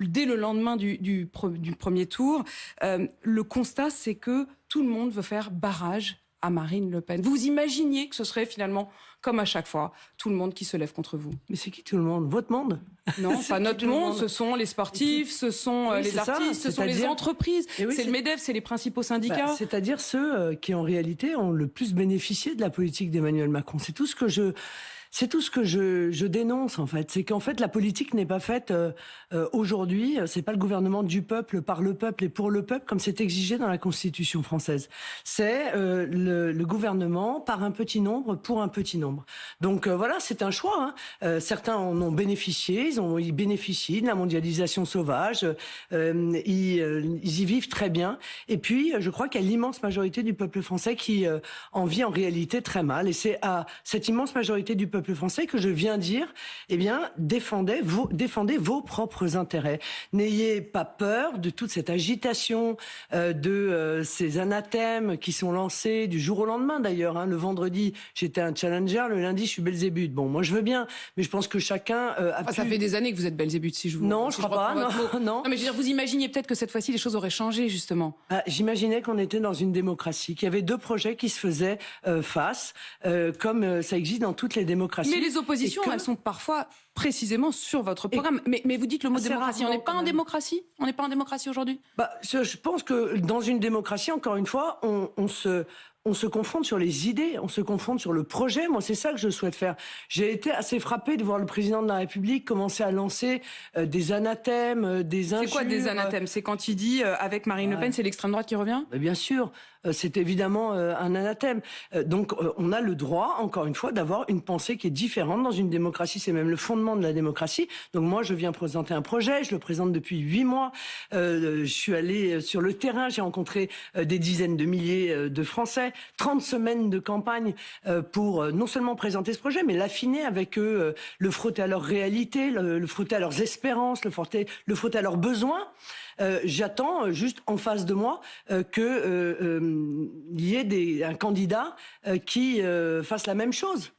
dès le lendemain du premier tour. Le constat, c'est que tout le monde veut faire barrage à Marine Le Pen. Vous imaginiez que ce serait finalement, comme à chaque fois, tout le monde qui se lève contre vous? Mais c'est qui tout le monde? Votre monde? Non, pas notre monde, ce sont les sportifs, ce sont les artistes, ce sont les entreprises, c'est le MEDEF, c'est les principaux syndicats. C'est-à-dire ceux qui, en réalité, ont le plus bénéficié de la politique d'Emmanuel Macron. C'est tout ce que je dénonce, en fait. C'est qu'en fait, la politique n'est pas faite aujourd'hui. C'est pas le gouvernement du peuple, par le peuple et pour le peuple, comme c'est exigé dans la Constitution française. C'est le gouvernement par un petit nombre, pour un petit nombre. Donc voilà, c'est un choix. Certains en ont bénéficié. Ils bénéficient de la mondialisation sauvage. Ils y vivent très bien. Et puis, je crois qu'il y a l'immense majorité du peuple français qui en vit en réalité très mal. Et c'est à cette immense majorité du peuple français que je viens dire, eh bien, défendez vos propres intérêts. N'ayez pas peur de toute cette agitation, de ces anathèmes qui sont lancés du jour au lendemain d'ailleurs. Le vendredi, j'étais un challenger, le lundi, je suis Belzébuth. Bon, moi je veux bien, mais je pense que chacun Ça fait des années que vous êtes Belzébuth, si je vous... Non, je crois pas, non. Non, mais je veux dire, vous imaginiez peut-être que cette fois-ci, les choses auraient changé, justement. J'imaginais qu'on était dans une démocratie, qu'il y avait deux projets qui se faisaient face, comme ça existe dans toutes les démocraties. Mais les oppositions, elles sont parfois précisément sur votre programme. Mais vous dites le mot démocratie. On n'est pas en démocratie? On n'est pas en démocratie aujourd'hui? Je pense que dans une démocratie, encore une fois, on se confronte sur les idées, on se confronte sur le projet. Moi, c'est ça que je souhaite faire. J'ai été assez frappé de voir le président de la République commencer à lancer des anathèmes, des injures. C'est quoi des anathèmes? C'est quand il dit avec Marine Le Pen, c'est l'extrême droite qui revient? Bien sûr, c'est évidemment un anathème. Donc, on a le droit, encore une fois, d'avoir une pensée qui est différente dans une démocratie. C'est même le fondement de la démocratie. Donc, moi, je viens présenter un projet. Je le présente depuis 8 mois. Je suis allé sur le terrain. J'ai rencontré des dizaines de milliers de Français. 30 semaines de campagne pour non seulement présenter ce projet, mais l'affiner avec eux, le frotter à leur réalité, le frotter à leurs espérances, le frotter à leurs besoins. J'attends juste en face de moi qu'il y ait un candidat qui fasse la même chose.